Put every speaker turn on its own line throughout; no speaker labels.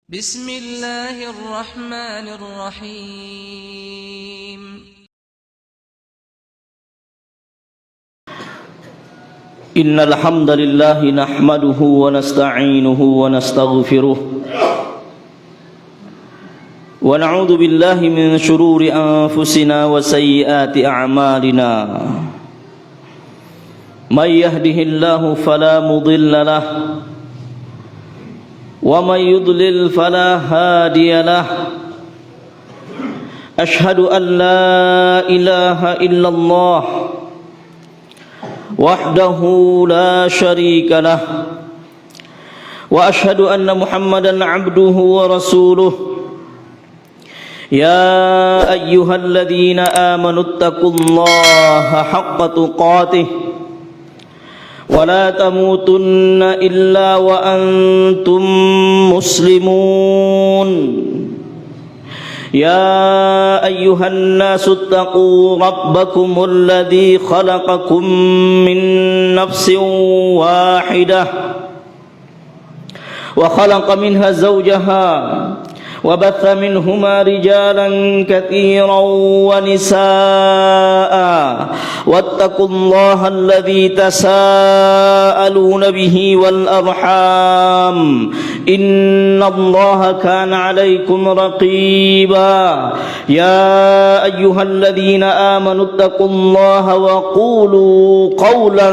بسم الله الرحمن الرحيم
إن الحمد لله نحمده ونستعينه ونستغفره ونعوذ بالله من شرور أنفسنا وسيئات أعمالنا من يهده الله فلا مضل له ومن يضلل فلا هادي له أشهد أن لا إله إلا الله وحده لا شريك له وأشهد أن محمدا عبده ورسوله يا أيها الذين آمنوا اتقوا الله حق تقاته ولا تموتن إلا وأنتم مسلمون يا أيها الناس اتقوا ربكم الذي خلقكم من نفس واحدة وخلق منها زوجها وبث منهما رجالا كثيرا ونساء واتقوا الله الذي تساءلون به والأرحام إن الله كان عليكم رقيبا يا أيها الذين آمنوا اتقوا الله وقولوا قولا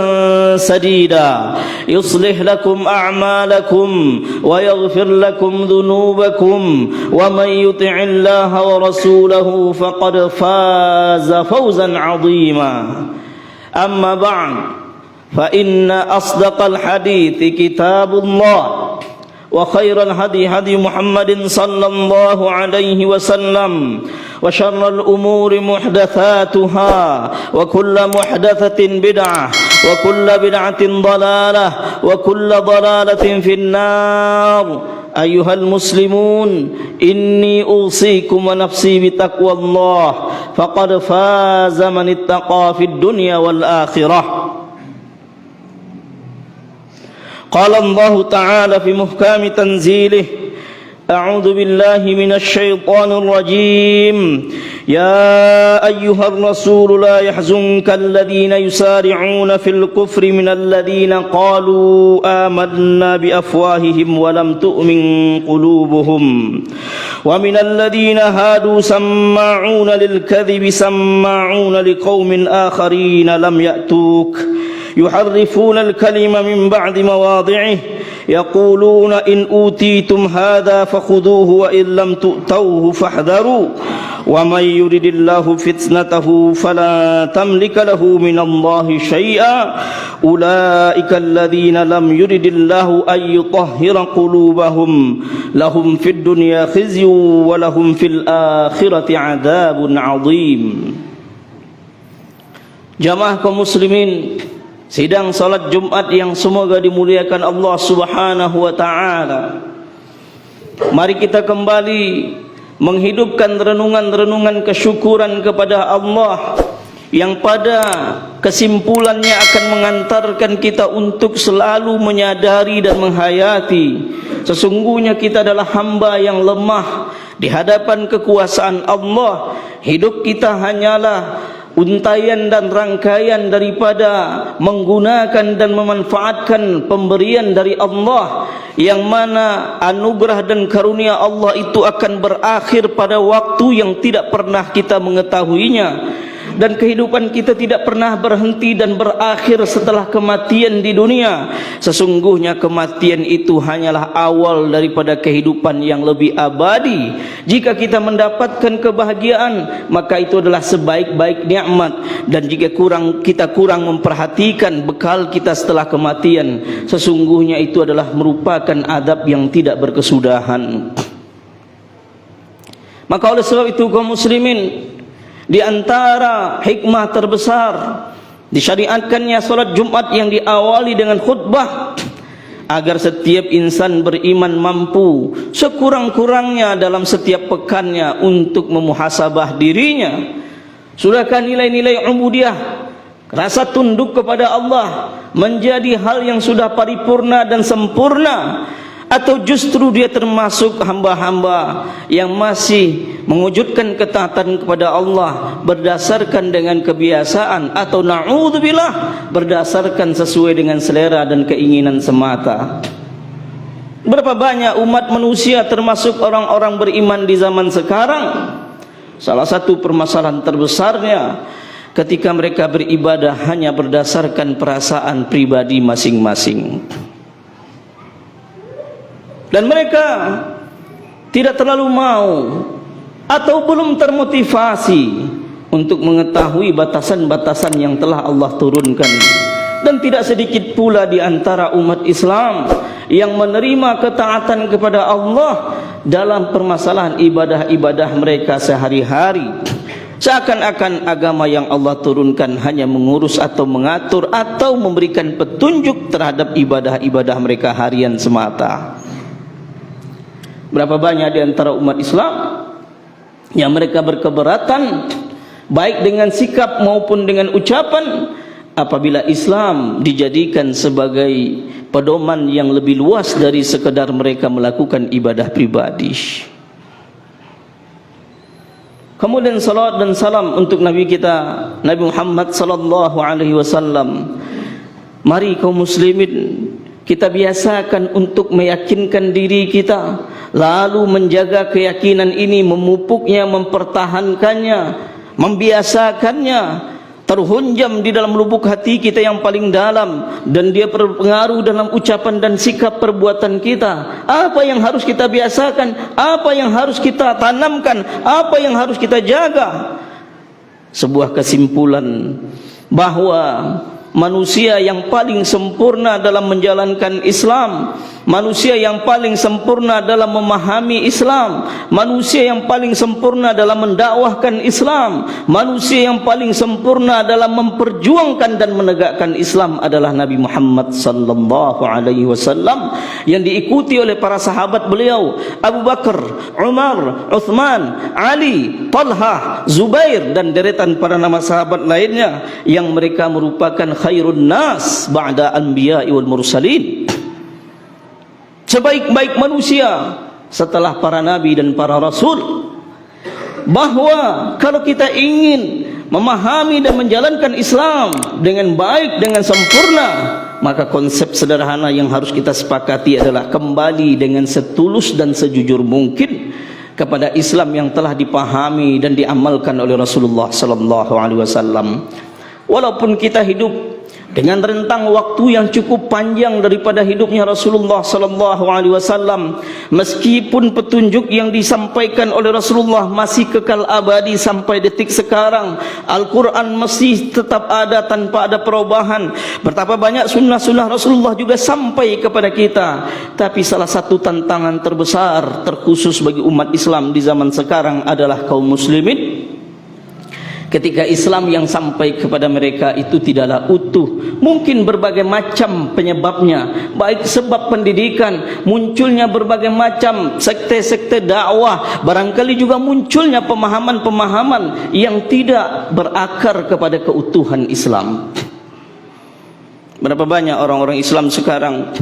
سديدا يصلح لكم أعمالكم ويغفر لكم ذنوبكم ومن يطع الله ورسوله فقد فاز فوزا عظيما أما بعد فإن أصدق الحديث كتاب الله وخير الهدي هدي محمد صلى الله عليه وسلم وشر الأمور محدثاتها وكل محدثة بدعة وكل بدعة ضلالة وكل ضلالة في النار أيها المسلمون إني أوصيكم ونفسي بتقوى الله فقد فاز من اتقى في الدنيا والآخرة قال الله تعالى في محكم تنزيله أعوذ بالله من الشيطان الرجيم يا أيها الرسول لا يحزنك الذين يسارعون في الكفر من الذين قالوا آمنا بأفواههم ولم تؤمن قلوبهم ومن الذين هادوا سماعون للكذب سماعون لقوم آخرين لم يأتوك يحرفون الكلم من بعد مواضعه يقولون إن أوتيتم هذا فخذوه وإن لم تؤتوه فاحذروا ومن يرد الله فتنته فلا تملك له من الله شيئا أولئك الذين لم يرد الله أن يطهر قلوبهم لهم في الدنيا خزي ولهم في الآخرة عذاب عظيم. Jamaah kaum muslimin, sidang salat Jumat yang semoga dimuliakan Allah Subhanahu wa taala. Mari kita kembali menghidupkan renungan-renungan kesyukuran kepada Allah yang pada kesimpulannya akan mengantarkan kita untuk selalu menyadari dan menghayati sesungguhnya kita adalah hamba yang lemah di hadapan kekuasaan Allah. Hidup kita hanyalah untaian dan rangkaian daripada menggunakan dan memanfaatkan pemberian dari Allah, yang mana anugerah dan karunia Allah itu akan berakhir pada waktu yang tidak pernah kita mengetahuinya, dan kehidupan kita tidak pernah berhenti dan berakhir setelah kematian di dunia. Sesungguhnya kematian itu hanyalah awal daripada kehidupan yang lebih abadi. Jika kita mendapatkan kebahagiaan, maka itu adalah sebaik-baik nikmat, dan jika kita kurang memperhatikan bekal kita setelah kematian, sesungguhnya itu adalah merupakan adab yang tidak berkesudahan. Maka oleh sebab itu kaum muslimin, di antara hikmah terbesar disyariatkannya salat Jumat yang diawali dengan khutbah, agar setiap insan beriman mampu sekurang-kurangnya dalam setiap pekannya untuk memuhasabah dirinya. Sudahkah nilai-nilai ubudiyah, rasa tunduk kepada Allah menjadi hal yang sudah paripurna dan sempurna? Atau justru dia termasuk hamba-hamba yang masih mewujudkan ketaatan kepada Allah berdasarkan dengan kebiasaan, atau na'udzubillah berdasarkan sesuai dengan selera dan keinginan semata. Berapa banyak umat manusia termasuk orang-orang beriman di zaman sekarang, salah satu permasalahan terbesarnya ketika mereka beribadah hanya berdasarkan perasaan pribadi masing-masing. Dan mereka tidak terlalu mau atau belum termotivasi untuk mengetahui batasan-batasan yang telah Allah turunkan. Dan tidak sedikit pula di antara umat Islam yang menerima ketaatan kepada Allah dalam permasalahan ibadah-ibadah mereka sehari-hari, seakan-akan agama yang Allah turunkan hanya mengurus atau mengatur atau memberikan petunjuk terhadap ibadah-ibadah mereka harian semata. Berapa banyak di antara umat Islam yang mereka berkeberatan baik dengan sikap maupun dengan ucapan apabila Islam dijadikan sebagai pedoman yang lebih luas dari sekedar mereka melakukan ibadah pribadi. Kemudian salawat dan salam untuk Nabi kita Nabi Muhammad sallallahu alaihi wasallam. Mari kaum muslimin kita biasakan untuk meyakinkan diri kita, lalu menjaga keyakinan ini, memupuknya, mempertahankannya, membiasakannya, terhunjam di dalam lubuk hati kita yang paling dalam, dan dia berpengaruh dalam ucapan dan sikap perbuatan kita. Apa yang harus kita biasakan, apa yang harus kita tanamkan, apa yang harus kita jaga. Sebuah kesimpulan bahwa manusia yang paling sempurna dalam menjalankan Islam, manusia yang paling sempurna dalam memahami Islam, manusia yang paling sempurna dalam mendakwahkan Islam, manusia yang paling sempurna dalam memperjuangkan dan menegakkan Islam adalah Nabi Muhammad sallallahu alaihi wasallam, yang diikuti oleh para sahabat beliau Abu Bakar, Umar, Uthman, Ali, Talha, Zubair, dan deretan para nama sahabat lainnya yang mereka merupakan khairun nas ba'da anbiya'i wal mursalin, sebaik-baik manusia setelah para nabi dan para rasul. Bahwa kalau kita ingin memahami dan menjalankan Islam dengan baik, dengan sempurna, maka konsep sederhana yang harus kita sepakati adalah kembali dengan setulus dan sejujur mungkin kepada Islam yang telah dipahami dan diamalkan oleh Rasulullah sallallahu alaihi wasallam. Walaupun kita hidup dengan rentang waktu yang cukup panjang daripada hidupnya Rasulullah sallallahu alaihi wasallam, meskipun petunjuk yang disampaikan oleh Rasulullah masih kekal abadi sampai detik sekarang, Al-Quran masih tetap ada tanpa ada perubahan, betapa banyak sunnah-sunnah Rasulullah juga sampai kepada kita. Tapi salah satu tantangan terbesar terkhusus bagi umat Islam di zaman sekarang adalah kaum muslimin. Ketika Islam yang sampai kepada mereka itu tidaklah utuh, mungkin berbagai macam penyebabnya, baik sebab pendidikan, munculnya berbagai macam sekte-sekte dakwah, barangkali juga munculnya pemahaman-pemahaman yang tidak berakar kepada keutuhan Islam. Berapa banyak orang-orang Islam sekarang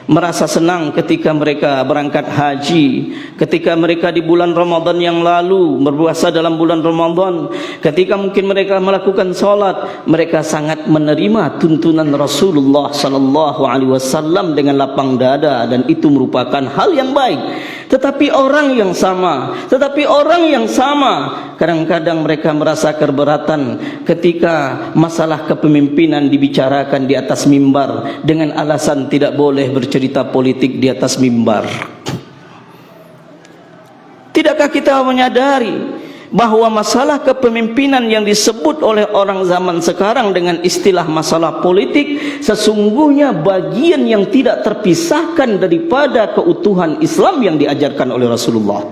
merasa senang ketika mereka berangkat haji, ketika mereka di bulan Ramadan yang lalu berpuasa dalam bulan Ramadan, ketika mungkin mereka melakukan salat, mereka sangat menerima tuntunan Rasulullah sallallahu alaihi wasallam dengan lapang dada, dan itu merupakan hal yang baik. Tetapi orang yang sama kadang-kadang mereka merasa keberatan ketika masalah kepemimpinan dibicarakan di atas mimbar dengan alasan tidak boleh bercerita politik di atas mimbar. Tidakkah kita menyadari bahwa masalah kepemimpinan yang disebut oleh orang zaman sekarang dengan istilah masalah politik sesungguhnya bagian yang tidak terpisahkan daripada keutuhan Islam yang diajarkan oleh Rasulullah,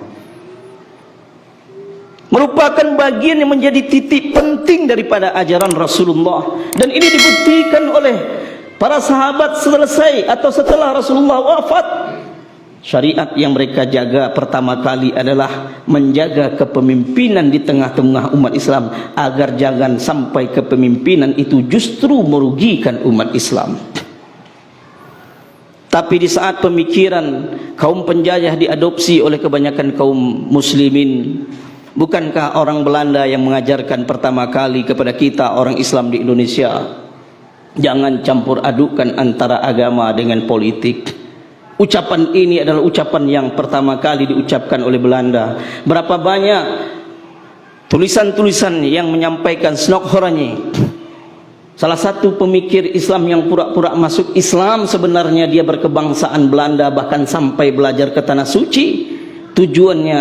merupakan bagian yang menjadi titik penting daripada ajaran Rasulullah. Dan ini dibuktikan oleh para sahabat selesai atau setelah Rasulullah wafat. Syariat yang mereka jaga pertama kali adalah menjaga kepemimpinan di tengah-tengah umat Islam, agar jangan sampai kepemimpinan itu justru merugikan umat Islam. Tapi di saat pemikiran kaum penjajah diadopsi oleh kebanyakan kaum muslimin, bukankah orang Belanda yang mengajarkan pertama kali kepada kita orang Islam di Indonesia, jangan campur adukan antara agama dengan politik? Ucapan ini adalah ucapan yang pertama kali diucapkan oleh Belanda. Berapa banyak tulisan-tulisan yang menyampaikan Snokhoranye, salah satu pemikir Islam yang pura-pura masuk Islam, sebenarnya dia berkebangsaan Belanda, bahkan sampai belajar ke Tanah Suci. Tujuannya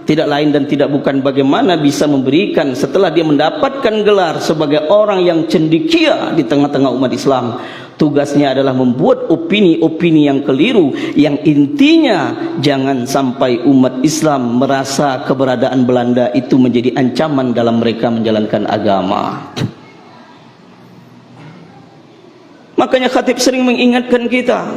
tidak lain dan tidak bukan bagaimana bisa memberikan, setelah dia mendapatkan gelar sebagai orang yang cendekia di tengah-tengah umat Islam, tugasnya adalah membuat opini-opini yang keliru, yang intinya jangan sampai umat Islam merasa keberadaan Belanda itu menjadi ancaman dalam mereka menjalankan agama. Makanya khatib sering mengingatkan kita,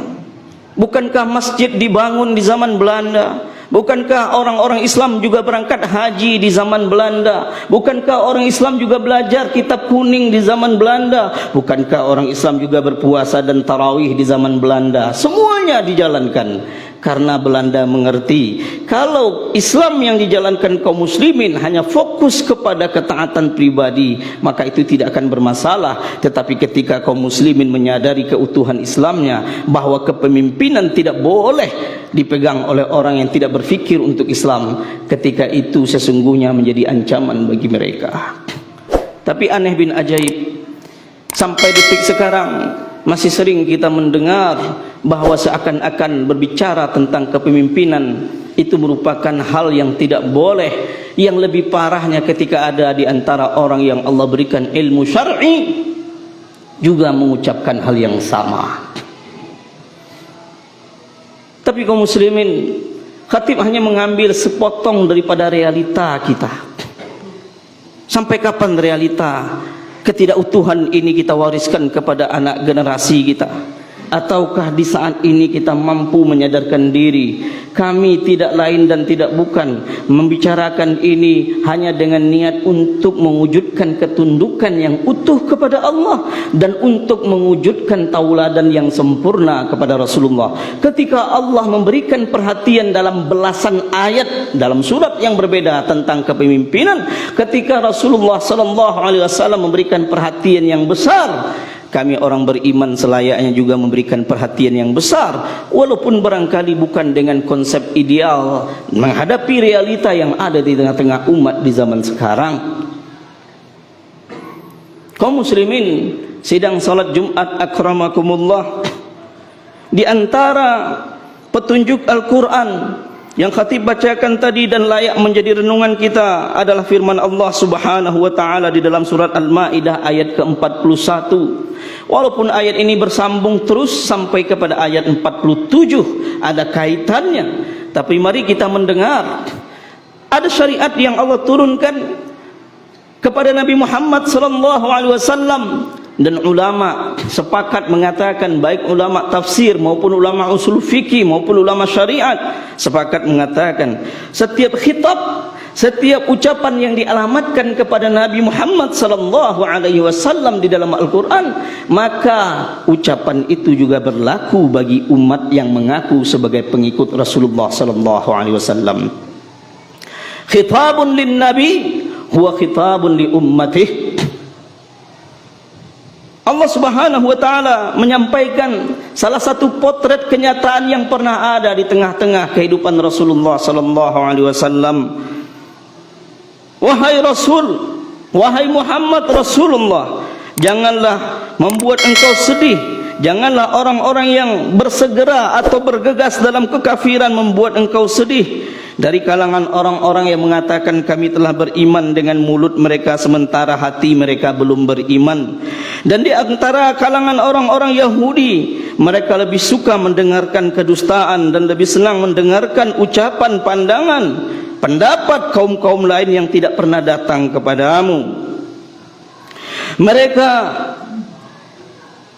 bukankah masjid dibangun di zaman Belanda? Bukankah orang-orang Islam juga berangkat haji di zaman Belanda? Bukankah orang Islam juga belajar kitab kuning di zaman Belanda? Bukankah orang Islam juga berpuasa dan tarawih di zaman Belanda? Semuanya dijalankan karena Belanda mengerti kalau Islam yang dijalankan kaum muslimin hanya fokus kepada ketaatan pribadi, maka itu tidak akan bermasalah. Tetapi ketika kaum muslimin menyadari keutuhan Islamnya, bahwa kepemimpinan tidak boleh dipegang oleh orang yang tidak berfikir untuk Islam, ketika itu sesungguhnya menjadi ancaman bagi mereka. Tapi aneh bin ajaib, sampai detik sekarang masih sering kita mendengar bahwa seakan-akan berbicara tentang kepemimpinan itu merupakan hal yang tidak boleh. Yang lebih parahnya ketika ada di antara orang yang Allah berikan ilmu syar'i juga mengucapkan hal yang sama. Tapi kaum muslimin, khatib hanya mengambil sepotong daripada realita kita. Sampai kapan realita ketidakutuhan ini kita wariskan kepada anak generasi kita? Ataukah di saat ini kita mampu menyadarkan diri, kami tidak lain dan tidak bukan membicarakan ini hanya dengan niat untuk mewujudkan ketundukan yang utuh kepada Allah dan untuk mewujudkan tauladan yang sempurna kepada Rasulullah. Ketika Allah memberikan perhatian dalam belasan ayat dalam surat yang berbeda tentang kepemimpinan, ketika Rasulullah SAW memberikan perhatian yang besar, kami orang beriman selayaknya juga memberikan perhatian yang besar, walaupun barangkali bukan dengan konsep ideal menghadapi realita yang ada di tengah-tengah umat di zaman sekarang. Kaum muslimin, sidang salat Jumat akramakumullah, di antara petunjuk Al-Quran yang khatib bacakan tadi dan layak menjadi renungan kita adalah firman Allah Subhanahu wa taala di dalam surat Al-Maidah ayat ke-41. Walaupun ayat ini bersambung terus sampai kepada ayat 47, ada kaitannya, tapi mari kita mendengar. Ada syariat yang Allah turunkan kepada Nabi Muhammad SAW, dan ulama sepakat mengatakan, baik ulama tafsir maupun ulama usul fikih maupun ulama syariat sepakat mengatakan, setiap khitab, setiap ucapan yang dialamatkan kepada Nabi Muhammad SAW di dalam Al-Quran, maka ucapan itu juga berlaku bagi umat yang mengaku sebagai pengikut Rasulullah SAW. Khitabun lin Nabi huwa khitabun li ummatih. Allah Subhanahu wa taala menyampaikan salah satu potret kenyataan yang pernah ada di tengah-tengah kehidupan Rasulullah sallallahu alaihi wasallam. Wahai Rasul, wahai Muhammad Rasulullah, janganlah membuat engkau sedih, janganlah orang-orang yang bersegera atau bergegas dalam kekafiran membuat engkau sedih. Dari kalangan orang-orang yang mengatakan kami telah beriman dengan mulut mereka sementara hati mereka belum beriman. Dan di antara kalangan orang-orang Yahudi, mereka lebih suka mendengarkan kedustaan dan lebih senang mendengarkan ucapan, pandangan, pendapat kaum-kaum lain yang tidak pernah datang kepadamu. Mereka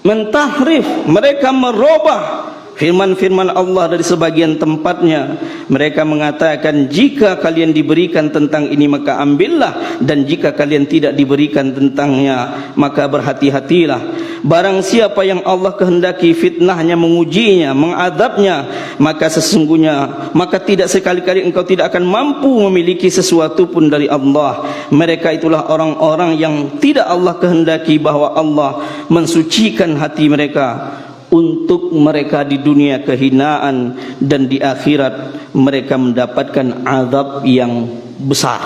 mentahrif, mereka merubah Firman-firman Allah dari sebagian tempatnya, mereka mengatakan, jika kalian diberikan tentang ini maka ambillah, dan jika kalian tidak diberikan tentangnya maka berhati-hatilah. Barang siapa yang Allah kehendaki fitnahnya, mengujinya, mengadabnya, maka sesungguhnya, maka tidak sekali-kali engkau tidak akan mampu memiliki sesuatu pun dari Allah. Mereka itulah orang-orang yang tidak Allah kehendaki bahwa Allah mensucikan hati mereka, untuk mereka di dunia kehinaan dan di akhirat mereka mendapatkan azab yang besar.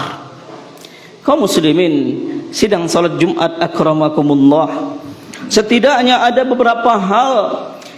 Kaum muslimin sidang salat Jumat akramakumullah, setidaknya ada beberapa hal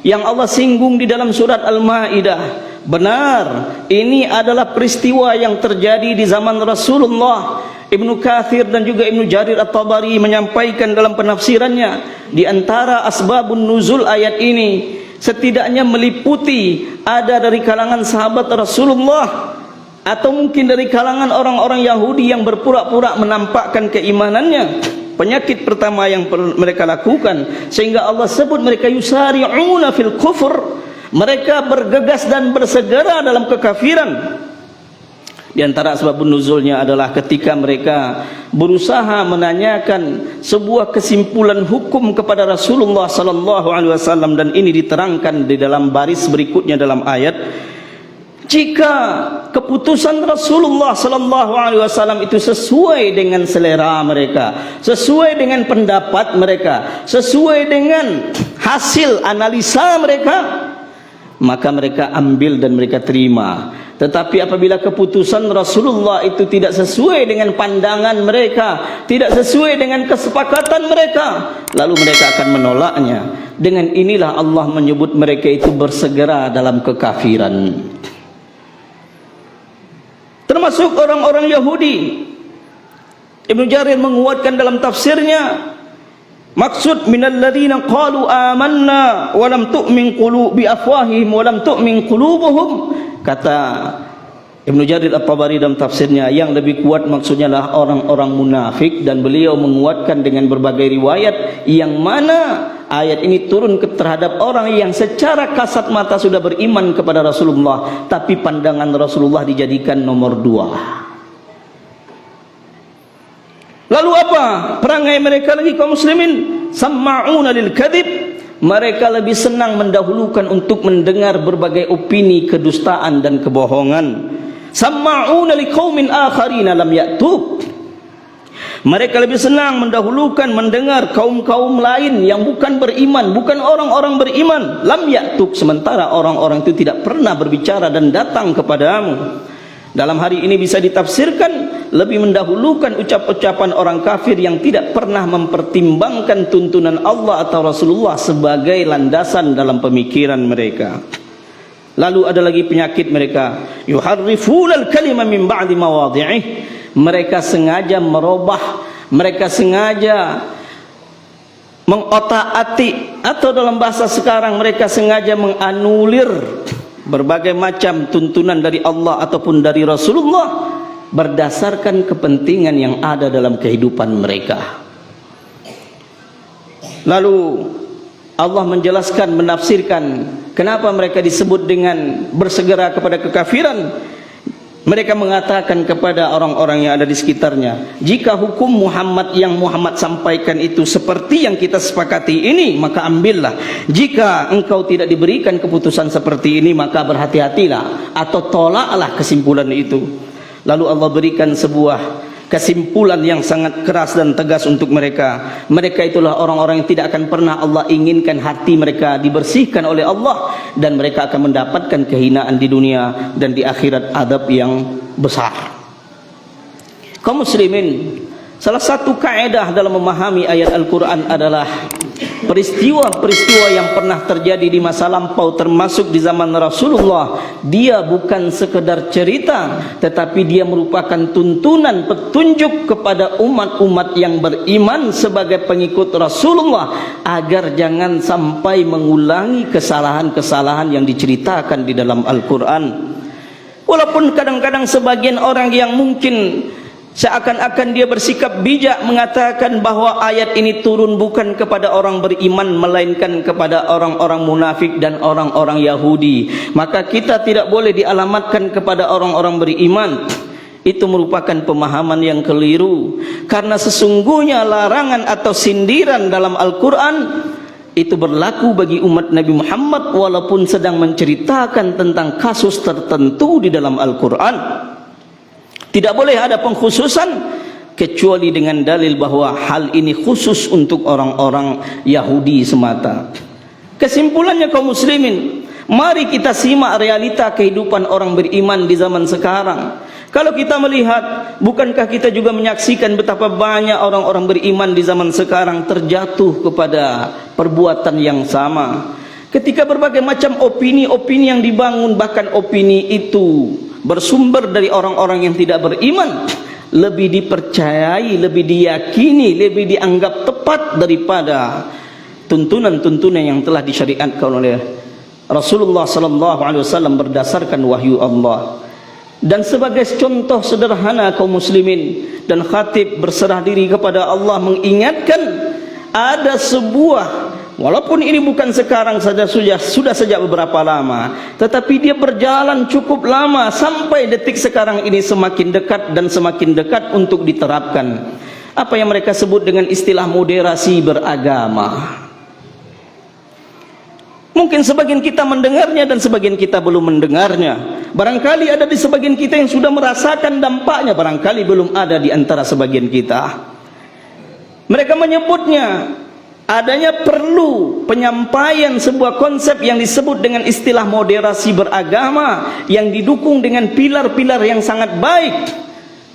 yang Allah singgung di dalam surat Al-Maidah. Benar, ini adalah peristiwa yang terjadi di zaman Rasulullah. Ibnu Katsir dan juga Ibnu Jarir At-Tabari menyampaikan dalam penafsirannya, di antara asbabun nuzul ayat ini setidaknya meliputi ada dari kalangan sahabat Rasulullah, atau mungkin dari kalangan orang-orang Yahudi yang berpura-pura menampakkan keimanannya. Penyakit pertama yang mereka lakukan, sehingga Allah sebut mereka yusari'una fil kufur, mereka bergegas dan bersegera dalam kekafiran. Di antara sebab nuzulnya adalah ketika mereka berusaha menanyakan sebuah kesimpulan hukum kepada Rasulullah sallallahu alaihi wasallam, dan ini diterangkan di dalam baris berikutnya dalam ayat. Jika keputusan Rasulullah sallallahu alaihi wasallam itu sesuai dengan selera mereka, sesuai dengan pendapat mereka, sesuai dengan hasil analisa mereka, maka mereka ambil dan mereka terima. Tetapi apabila keputusan Rasulullah itu tidak sesuai dengan pandangan mereka, tidak sesuai dengan kesepakatan mereka, lalu mereka akan menolaknya. Dengan inilah Allah menyebut mereka itu bersegera dalam kekafiran. Termasuk orang-orang Yahudi. Ibnu Jarir menguatkan dalam tafsirnya, maksud minal ladzina qalu amanna wa lam tu'min qulubi afwahihim wa lam tu'min qulubuhum. Kata Ibnu Jarir At-Tabari dalam tafsirnya, yang lebih kuat maksudnya adalah orang-orang munafik, dan beliau menguatkan dengan berbagai riwayat yang mana ayat ini turun terhadap orang yang secara kasat mata sudah beriman kepada Rasulullah, tapi pandangan Rasulullah dijadikan nomor dua. Lalu apa perangai mereka lagi kaum muslimin? Samma'una lil kadzib, mereka lebih senang mendahulukan untuk mendengar berbagai opini kedustaan dan kebohongan. Samma'una liqaumin akharina lam ya'tuk, mereka lebih senang mendahulukan mendengar kaum-kaum lain yang bukan beriman, bukan orang-orang beriman. Lam ya'tuk, sementara orang-orang itu tidak pernah berbicara dan datang kepadamu. Dalam hari ini bisa ditafsirkan lebih mendahulukan ucap-ucapan orang kafir yang tidak pernah mempertimbangkan tuntunan Allah atau Rasulullah sebagai landasan dalam pemikiran mereka. Lalu ada lagi penyakit mereka, yuharrifunal kalima min ba'di mawadhi'ih, mereka sengaja merubah, mereka sengaja mengotak-atik, atau dalam bahasa sekarang mereka sengaja menganulir berbagai macam tuntunan dari Allah ataupun dari Rasulullah berdasarkan kepentingan yang ada dalam kehidupan mereka. Lalu Allah menjelaskan, menafsirkan kenapa mereka disebut dengan bersegera kepada kekafiran. Mereka mengatakan kepada orang-orang yang ada di sekitarnya, jika hukum Muhammad yang Muhammad sampaikan itu seperti yang kita sepakati ini, maka ambillah. Jika engkau tidak diberikan keputusan seperti ini, maka berhati-hatilah atau tolaklah kesimpulan itu. Lalu Allah berikan sebuah kesimpulan yang sangat keras dan tegas untuk mereka. Mereka itulah orang-orang yang tidak akan pernah Allah inginkan hati mereka dibersihkan oleh Allah, dan mereka akan mendapatkan kehinaan di dunia dan di akhirat adab yang besar. Kaum muslimin, salah satu kaidah dalam memahami ayat Al-Quran adalah peristiwa-peristiwa yang pernah terjadi di masa lampau termasuk di zaman Rasulullah, dia bukan sekedar cerita, tetapi dia merupakan tuntunan petunjuk kepada umat-umat yang beriman sebagai pengikut Rasulullah, agar jangan sampai mengulangi kesalahan-kesalahan yang diceritakan di dalam Al-Quran. Walaupun kadang-kadang sebagian orang yang mungkin Seakan-akan dia bersikap bijak mengatakan bahwa ayat ini turun bukan kepada orang beriman, melainkan kepada orang-orang munafik dan orang-orang Yahudi. Maka kita tidak boleh dialamatkan kepada orang-orang beriman. Itu merupakan pemahaman yang keliru, karena sesungguhnya larangan atau sindiran dalam Al-Quran itu berlaku bagi umat Nabi Muhammad, walaupun sedang menceritakan tentang kasus tertentu di dalam Al-Quran. Tidak boleh ada pengkhususan kecuali dengan dalil bahwa hal ini khusus untuk orang-orang Yahudi semata. Kesimpulannya kaum muslimin, mari kita simak realita kehidupan orang beriman di zaman sekarang. Kalau kita melihat, bukankah kita juga menyaksikan betapa banyak orang-orang beriman di zaman sekarang terjatuh kepada perbuatan yang sama. Ketika berbagai macam opini-opini yang dibangun, bahkan opini itu bersumber dari orang-orang yang tidak beriman, lebih dipercayai, lebih diyakini, lebih dianggap tepat daripada tuntunan-tuntunan yang telah disyariatkan oleh Rasulullah sallallahu alaihi wasallam berdasarkan wahyu Allah. Dan sebagai contoh sederhana kaum muslimin, dan khatib berserah diri kepada Allah mengingatkan, ada sebuah, walaupun ini bukan sekarang saja, sudah sejak beberapa lama, tetapi dia berjalan cukup lama sampai detik sekarang ini semakin dekat dan semakin dekat untuk diterapkan. Apa yang mereka sebut dengan istilah moderasi beragama. Mungkin sebagian kita mendengarnya dan sebagian kita belum mendengarnya. Barangkali ada di sebagian kita yang sudah merasakan dampaknya, barangkali belum ada di antara sebagian kita. Mereka menyebutnya adanya perlu penyampaian sebuah konsep yang disebut dengan istilah moderasi beragama, yang didukung dengan pilar-pilar yang sangat baik.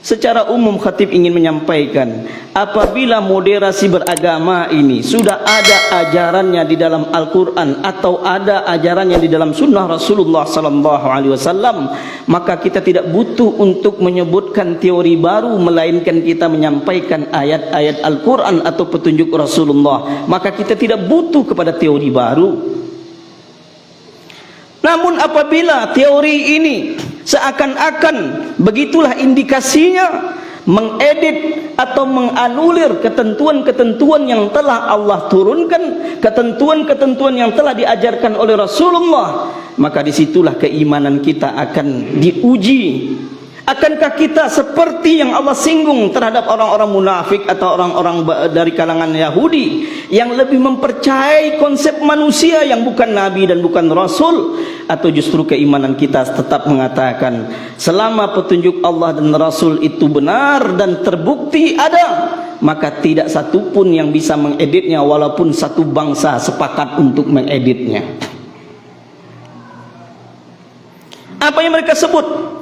Secara umum khatib ingin menyampaikan, apabila moderasi beragama ini sudah ada ajarannya di dalam Al-Quran atau ada ajarannya di dalam sunnah Rasulullah sallallahu alaihi wasallam, maka kita tidak butuh untuk menyebutkan teori baru, melainkan kita menyampaikan ayat-ayat Al-Quran atau petunjuk Rasulullah. Maka kita tidak butuh kepada teori baru. Namun apabila teori ini seakan-akan begitulah indikasinya, mengedit atau menganulir ketentuan-ketentuan yang telah Allah turunkan, ketentuan-ketentuan yang telah diajarkan oleh Rasulullah, maka disitulah keimanan kita akan diuji. Akankah kita seperti yang Allah singgung terhadap orang-orang munafik atau orang-orang dari kalangan Yahudi yang lebih mempercayai konsep manusia yang bukan Nabi dan bukan Rasul? Atau justru keimanan kita tetap mengatakan selama petunjuk Allah dan Rasul itu benar dan terbukti ada, maka tidak satupun yang bisa mengeditnya, walaupun satu bangsa sepakat untuk mengeditnya. Apa yang mereka sebut?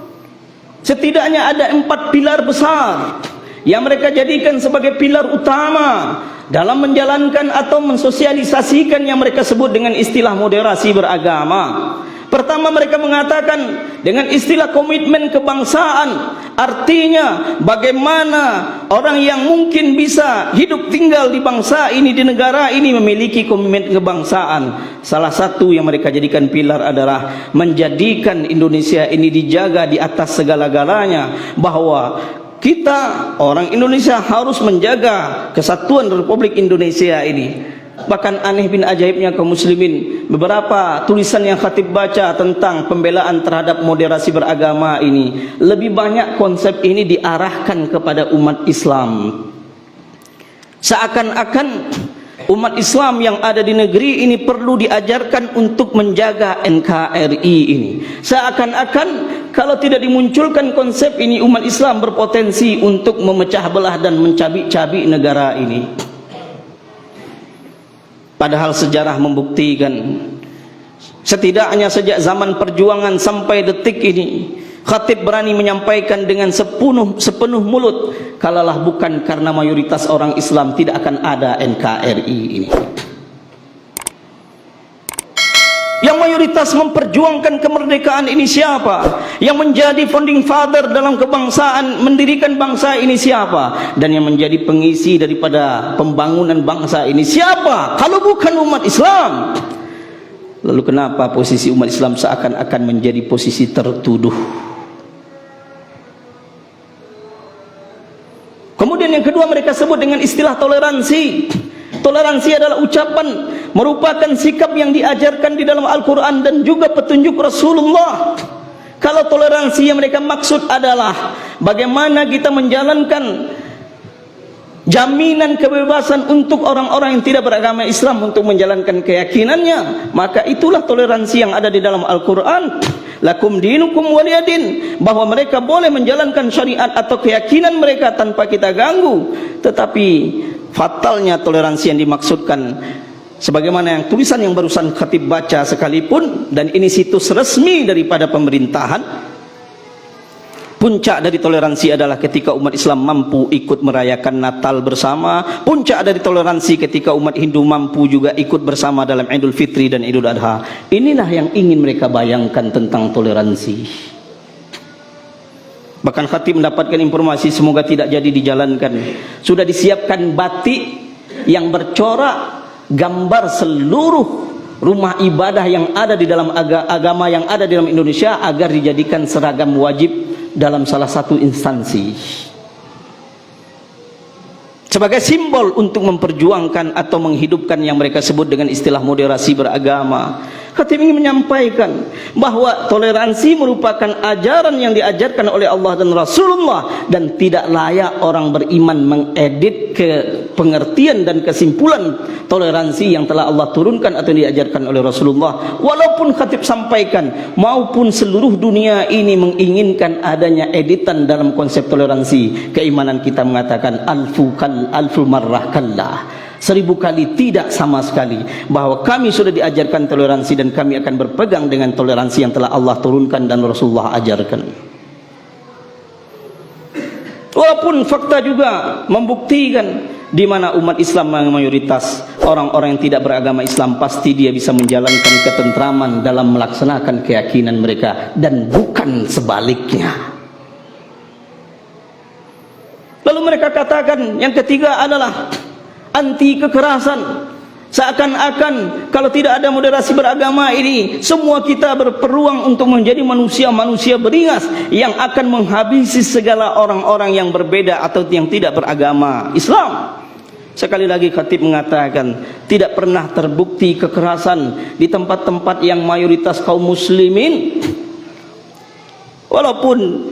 Setidaknya ada 4 pilar besar yang mereka jadikan sebagai pilar utama dalam menjalankan atau mensosialisasikan yang mereka sebut dengan istilah moderasi beragama. Pertama, mereka mengatakan dengan istilah komitmen kebangsaan, artinya bagaimana orang yang mungkin bisa hidup tinggal di bangsa ini, di negara ini, memiliki komitmen kebangsaan. Salah satu yang mereka jadikan pilar adalah menjadikan Indonesia ini dijaga di atas segala-galanya, bahwa kita orang Indonesia harus menjaga kesatuan Republik Indonesia ini. Bahkan aneh bin ajaibnya kaum muslimin, beberapa tulisan yang khatib baca tentang pembelaan terhadap moderasi beragama ini, lebih banyak konsep ini diarahkan kepada umat Islam. Seakan-akan umat Islam yang ada di negeri ini perlu diajarkan untuk menjaga NKRI ini. Seakan-akan kalau tidak dimunculkan konsep ini, umat Islam berpotensi untuk memecah belah dan mencabik-cabik negara ini. Padahal sejarah membuktikan, setidaknya sejak zaman perjuangan sampai detik ini, khatib berani menyampaikan dengan sepenuh mulut, kalaulah bukan karena mayoritas orang Islam tidak akan ada NKRI ini. Yang mayoritas memperjuangkan kemerdekaan ini siapa? Yang menjadi founding father dalam kebangsaan, mendirikan bangsa ini siapa? Dan yang menjadi pengisi daripada pembangunan bangsa ini siapa? Kalau bukan umat Islam. Lalu kenapa posisi umat Islam seakan-akan menjadi posisi tertuduh? yang kedua mereka sebut dengan istilah toleransi. Toleransi adalah ucapan, merupakan sikap yang diajarkan di dalam Al-Quran dan juga petunjuk Rasulullah. Kalau toleransi yang mereka maksud adalah bagaimana kita menjalankan jaminan kebebasan untuk orang-orang yang tidak beragama Islam untuk menjalankan keyakinannya, maka itulah toleransi yang ada di dalam Al-Quran. Lakum dinukum waliyadin, bahwa mereka boleh menjalankan syariat atau keyakinan mereka tanpa kita ganggu. Tetapi fatalnya toleransi yang dimaksudkan, sebagaimana yang tulisan yang barusan khatib baca sekalipun, dan ini situs resmi daripada pemerintahan, puncak dari toleransi adalah ketika umat Islam mampu ikut merayakan Natal bersama. Puncak dari toleransi ketika umat Hindu mampu juga ikut bersama dalam Idul Fitri dan Idul Adha. Inilah yang ingin mereka bayangkan tentang toleransi. Bahkan khatib mendapatkan informasi semoga tidak jadi dijalankan. Sudah disiapkan batik yang bercorak gambar seluruh rumah ibadah yang ada di dalam agama yang ada di dalam Indonesia agar dijadikan seragam wajib dalam salah satu instansi, sebagai simbol untuk memperjuangkan atau menghidupkan yang mereka sebut dengan istilah moderasi beragama. Khatib ingin menyampaikan bahwa toleransi merupakan ajaran yang diajarkan oleh Allah dan Rasulullah, dan tidak layak orang beriman mengedit ke pengertian dan kesimpulan toleransi yang telah Allah turunkan atau diajarkan oleh Rasulullah. Walaupun khatib sampaikan maupun seluruh dunia ini menginginkan adanya editan dalam konsep toleransi, keimanan kita mengatakan alfu marrah kallah, 1000 kali tidak sama sekali, bahwa kami sudah diajarkan toleransi dan kami akan berpegang dengan toleransi yang telah Allah turunkan dan Rasulullah ajarkan. Walaupun fakta juga membuktikan di mana umat Islam yang mayoritas orang-orang yang tidak beragama Islam pasti dia bisa menjalankan ketentraman dalam melaksanakan keyakinan mereka dan bukan sebaliknya. Lalu mereka katakan yang ketiga adalah anti kekerasan. Seakan-akan kalau tidak ada moderasi beragama ini, semua kita berpeluang untuk menjadi manusia-manusia beringas yang akan menghabisi segala orang-orang yang berbeda atau yang tidak beragama Islam. Sekali lagi khatib mengatakan tidak pernah terbukti kekerasan di tempat-tempat yang mayoritas kaum muslimin, walaupun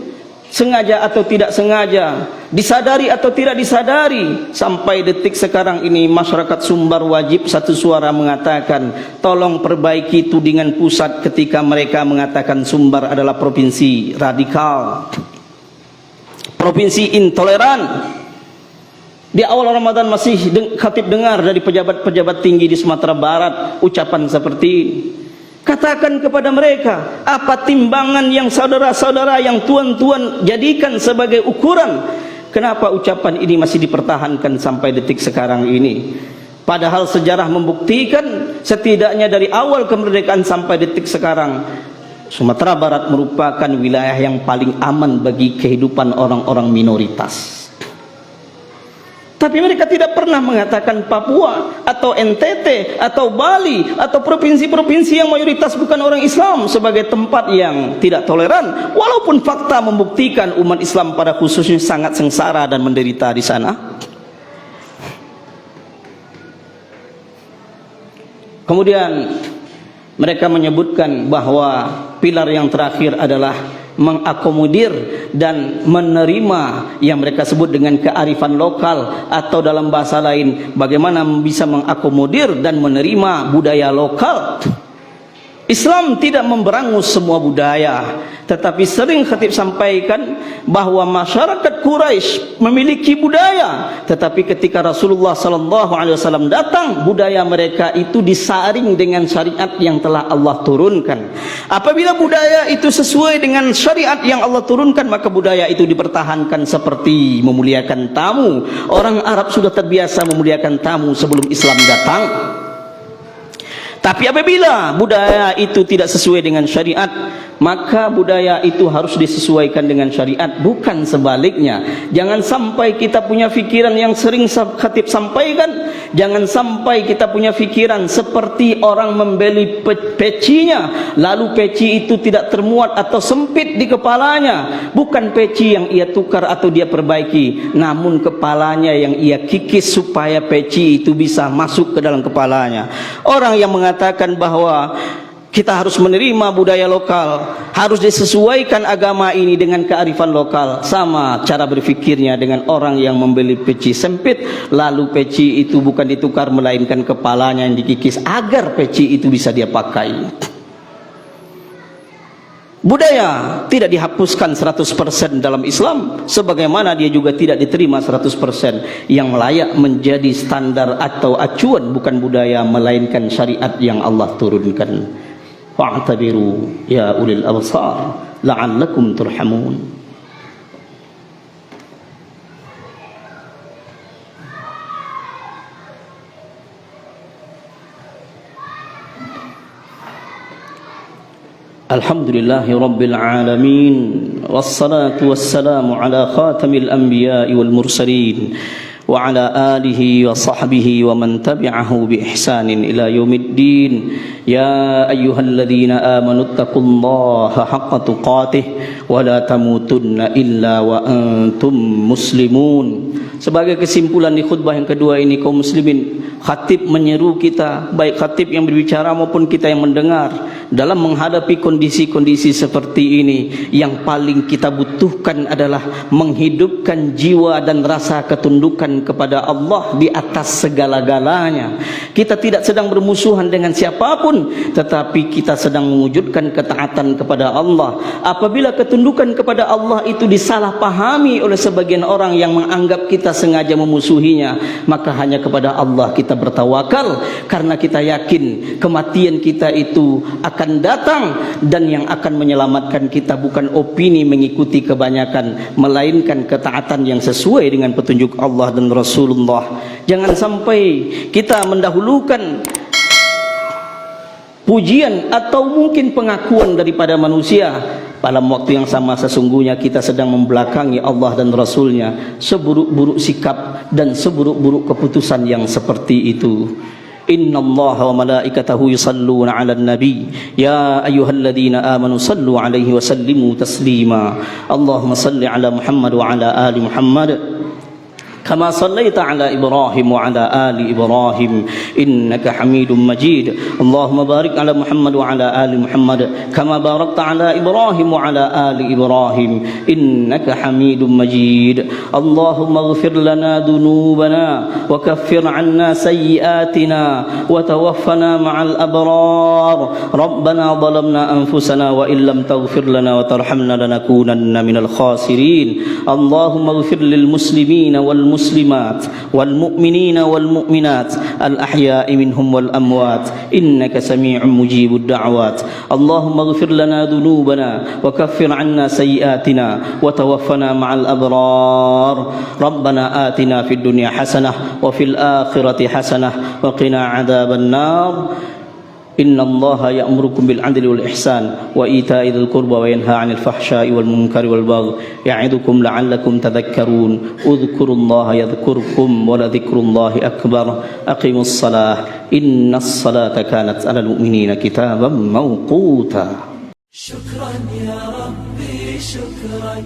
sengaja atau tidak sengaja, disadari atau tidak disadari. Sampai detik sekarang ini masyarakat Sumbar wajib satu suara mengatakan tolong perbaiki tudingan pusat ketika mereka mengatakan Sumbar adalah provinsi radikal, provinsi intoleran. Di awal Ramadan masih khatib dengar dari pejabat-pejabat tinggi di Sumatera Barat ucapan seperti ini. Katakan kepada mereka, apa timbangan yang saudara-saudara, yang tuan-tuan jadikan sebagai ukuran? Kenapa ucapan ini masih dipertahankan sampai detik sekarang ini? Padahal sejarah membuktikan setidaknya dari awal kemerdekaan sampai detik sekarang, Sumatera Barat merupakan wilayah yang paling aman bagi kehidupan orang-orang minoritas. Tapi mereka tidak pernah mengatakan Papua atau NTT atau Bali atau provinsi-provinsi yang mayoritas bukan orang Islam sebagai tempat yang tidak toleran, walaupun fakta membuktikan umat Islam pada khususnya sangat sengsara dan menderita di sana. Kemudian mereka menyebutkan bahwa pilar yang terakhir adalah mengakomodir dan menerima yang mereka sebut dengan kearifan lokal, atau dalam bahasa lain bagaimana bisa mengakomodir dan menerima budaya lokal. Islam tidak memberangus semua budaya, tetapi sering khatib sampaikan bahwa masyarakat Quraisy memiliki budaya, tetapi ketika Rasulullah SAW datang, budaya mereka itu disaring dengan syariat yang telah Allah turunkan. Apabila budaya itu sesuai dengan syariat yang Allah turunkan, maka budaya itu dipertahankan seperti memuliakan tamu. Orang Arab sudah terbiasa memuliakan tamu sebelum Islam datang. Tapi apabila budaya itu tidak sesuai dengan syariat, maka budaya itu harus disesuaikan dengan syariat, bukan sebaliknya. Jangan sampai kita punya fikiran yang sering khatib sampaikan, jangan sampai kita punya fikiran seperti orang membeli pecinya, lalu peci itu tidak termuat atau sempit di kepalanya. Bukan peci yang ia tukar atau dia perbaiki, namun kepalanya yang ia kikis supaya peci itu bisa masuk ke dalam kepalanya. Orang yang mengatakan bahwa kita harus menerima budaya lokal, harus disesuaikan agama ini dengan kearifan lokal, sama cara berfikirnya dengan orang yang membeli peci sempit, lalu peci itu bukan ditukar melainkan kepalanya yang dikikis agar peci itu bisa dia pakai. Budaya tidak dihapuskan 100% dalam Islam, sebagaimana dia juga tidak diterima 100%. Yang layak menjadi standar atau acuan bukan budaya melainkan syariat yang Allah turunkan. Fa'tabiru ya ulil absar la'allakum turhamun. Alhamdulillahi rabbil alamin, wassalatu wassalamu ala khatamil anbiya'i wal mursalin wa ala alihi wa sahbihi wa man tabi'ahu bi ihsanin ila yaumiddin. Ya ayyuhalladzina amanu taqullaha haqqa tuqatih wa la tamutunna illa wa antum muslimun. Sebagai kesimpulan di khutbah yang kedua ini, kaum muslimin, khatib menyeru kita, baik khatib yang berbicara maupun kita yang mendengar, dalam menghadapi kondisi-kondisi seperti ini, yang paling kita butuhkan adalah menghidupkan jiwa dan rasa ketundukan kepada Allah di atas segala-galanya. Kita tidak sedang bermusuhan dengan siapapun, tetapi kita sedang mewujudkan ketaatan kepada Allah. Apabila ketundukan kepada Allah itu disalahpahami oleh sebagian orang yang menganggap kita sengaja memusuhinya, maka hanya kepada Allah kita bertawakal, karena kita yakin kematian kita itu akan datang, dan yang akan menyelamatkan kita bukan opini mengikuti kebanyakan, melainkan ketaatan yang sesuai dengan petunjuk Allah dan Rasulullah. Jangan sampai kita mendahulukan pujian atau mungkin pengakuan daripada manusia. Dalam waktu yang sama sesungguhnya kita sedang membelakangi Allah dan Rasulnya. Seburuk-buruk sikap dan seburuk-buruk keputusan yang seperti itu. Inna Allah wa malaikatahu yusalluna ala nabi ya ayyuhalladzina amanu sallu alaihi wa sallimu taslima. Allahumma salli ala Muhammad wa ala ali Muhammad كما صليت على إبراهيم وعلى آل إبراهيم إنك حميد مجيد. اللهم بارك على محمد وعلى آل محمد كما باركت على إبراهيم وعلى آل إبراهيم إنك حميد مجيد. اللهم اغفر لنا ذنوبنا وكفر عنا سيئاتنا وتوفنا مع الأبرار. ربنا ظلمنا أنفسنا وإن لم تغفر لنا وترحمنا لنكونن من الخاسرين. اللهم اغفر للمسلمين والمسلمات والمؤمنين والمؤمنات الأحياء منهم والأموات إنك سميع مجيب الدعوات. اللهم اغفر لنا ذنوبنا وكفر عنا سيئاتنا وتوفنا مع الأبرار. ربنا آتنا في الدنيا حسنة وفي الآخرة حسنة وقنا عذاب النار. إن الله يأمركم بالعدل والإحسان وإيتاء ذي القربى وينهى عن الفحشاء والمنكر والبغي يعظكم لعلكم تذكرون. اذكروا الله يذكركم ولذكر الله أكبر. أقيموا الصلاة إن الصلاة كانت على المؤمنين كتابا موقوتا. شكرا يا ربي شكرا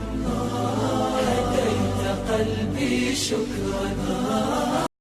هديت قلبي شكرا.